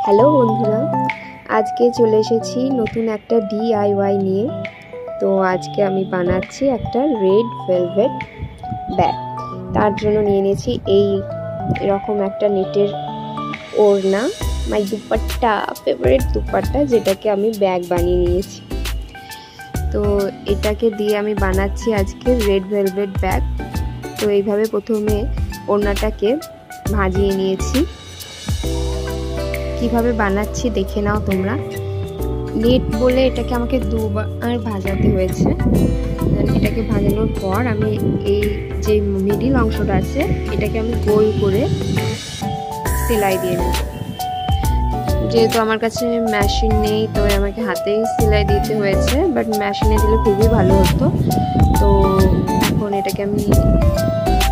Hello বন্ধুরা, আজকে চলে এসেছি নতুন একটা DIY নিয়ে। তো আজকে আমি বানাচ্ছি একটা রেড ভেলভেট ব্যাগ। তার জন্য নিয়ে নিয়েছি এরকম একটা নেটের ওড়না, মাই দুপাট্টা, ফেভারিট দুপাট্টা, যেটাকে আমি ব্যাগ বানিয়ে নিয়েছি। তো এটাকে দিয়ে আমি বানাচ্ছি আজকে রেড ভেলভেট ব্যাগ। তো এইভাবে প্রথমে ওড়নাটাকে ভাজিয়ে নিয়েছি। কিভাবে বানাচ্ছি দেখে নাও তোমরা। নেট বলে এটাকে আমাকে দুবার ভাজাতে হয়েছে। এটাকে ভাজানোর পর আমি এই যে মিডিল অংশটা আছে এটাকে আমি গোল করে সেলাই দিয়ে নেব। যেহেতু আমার কাছে মেশিন নেই তো আমাকে হাতেই সেলাই দিতে হয়েছে, বাট মেশিনে দিলে খুবই ভালো হতো। তো এখন এটাকে আমি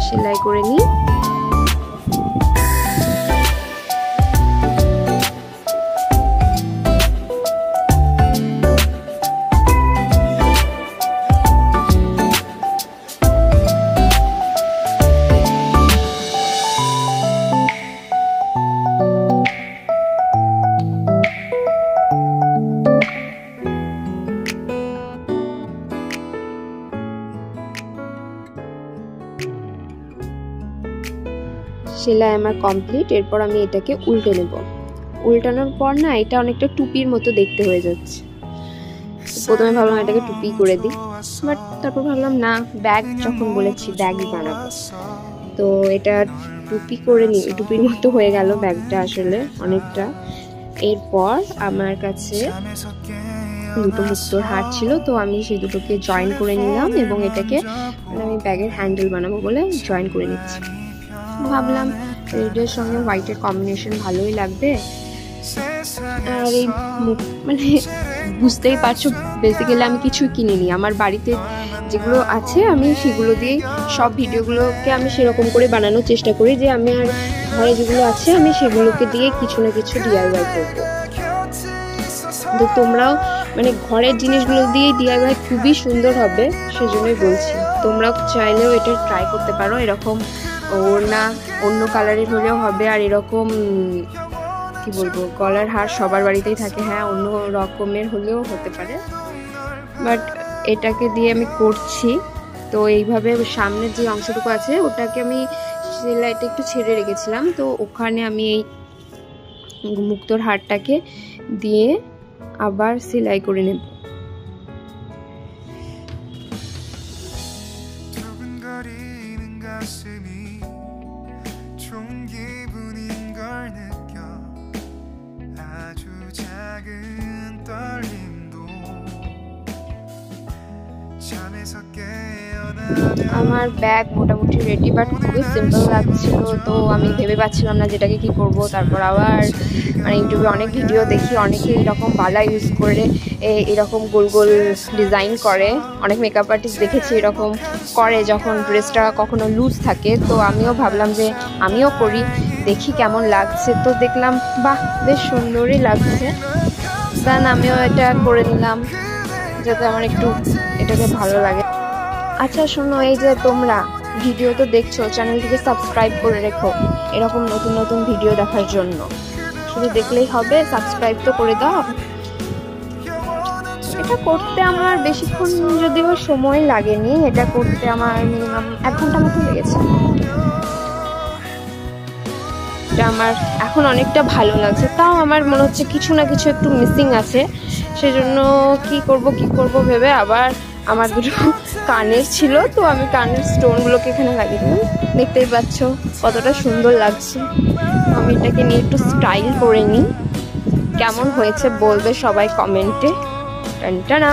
সেলাই করে নিই। সেলাই আমার কমপ্লিট। এরপর আমি এটাকে উল্টে নেব। উল্টানোর পর না এটা অনেকটা টুপির মতো দেখতে হয়ে যাচ্ছে। প্রথমে ভাবলাম এটাকে টুপি করে দিই, বাট তারপর ভাবলাম না, ব্যাগ যখন বলেছি ব্যাগই বানাবো। তো এটা টুপি করে নিই, টুপির মতো হয়ে গেল ব্যাগটা আসলে অনেকটা। এরপর আমার কাছে দুটো মুক্তোর হার ছিল, তো আমি সেই দুটোকে জয়েন করে নিলাম এবং এটাকে আমি ব্যাগের হ্যান্ডেল বানাবো বলে জয়েন করে নিচ্ছি। ভাবলাম রেডের সঙ্গে হোয়াইটের কম্বিনেশন ভালোই লাগবে। আর এই মানে বুঝতেই পারছো, বেসিক্যালি আমি কিছুই কিনিনি। আমার বাড়িতে যেগুলো আছে আমি সেগুলো দিয়েই সব ভিডিওগুলোকে আমি সেরকম করে বানানোর চেষ্টা করি, যে আমি আর ঘরে যেগুলো আছে আমি সেগুলোকে দিয়ে কিছু না কিছু DIY করবো। তো তোমরাও মানে ঘরের জিনিসগুলো দিয়ে DIY খুবই সুন্দর হবে, সেজন্যই বলছি। তোমরাও চাইলেও এটা ট্রাই করতে পারো। এরকম ওড়না অন্য কালারের হলেও হবে, আর এরকম কি বলবো গলার হার সবার বাড়িতেই থাকে, হ্যাঁ অন্য রকমের হলেও হতে পারে, বাট এটাকে দিয়ে আমি করছি। তো এইভাবে সামনের যে অংশটুকু আছে ওটাকে আমি সেলাইটা একটু ছেড়ে রেখেছিলাম, তো ওখানে আমি এই মুক্তোর হারটাকে দিয়ে আবার সেলাই করে নেব। আমার ব্যাগ মোটামুটি রেডি, বাট খুবই সিম্পল লাগছিল। তো আমি ভেবে পাচ্ছিলাম না যেটাকে কি করব। তারপর আবার মানে ইউটিউবে অনেক ভিডিও দেখি, অনেকে এরকম বালা ইউজ করে এরকম গোল গোল ডিজাইন করে। অনেক মেকআপ আর্টিস্ট দেখেছি এরকম করে যখন ড্রেসটা কখনো লুজ থাকে। তো আমিও ভাবলাম যে আমিও করি, দেখি কেমন লাগছে। তো দেখলাম বাহ, বেশ সুন্দরই লাগছে। দেন আমিও এটা করে নিলাম যাতে আমার একটু এটাকে ভালো লাগে। আচ্ছা শোনো, এই যে তোমরা ভিডিও তো দেখছো, চ্যানেলটিকে সাবস্ক্রাইব করে রেখো এরকম নতুন নতুন ভিডিও দেখার জন্য। শুধু দেখলেই হবে, সাবস্ক্রাইব তো করে দাও। এটা করতে আমার বেশিক্ষণ যদিও সময় লাগেনি, এটা করতে আমার মিনিমাম 1 ঘন্টা মতো লেগেছে। এটা আমার এখন অনেকটা ভালো লাগছে। তাও আমার মনে হচ্ছে কিছু না কিছু একটু মিসিং আছে, সেজন্য কি করব ভেবে আবার আমার দুটো কানের ছিল, তো আমি কানের স্টোনগুলোকে এখানে লাগিয়ে দিলাম। দেখতেই পাচ্ছ কতটা সুন্দর লাগছে। আমি এটাকে নিয়ে একটু স্টাইল করে নিই। কেমন হয়েছে বলবে সবাই কমেন্টে। টান টানা।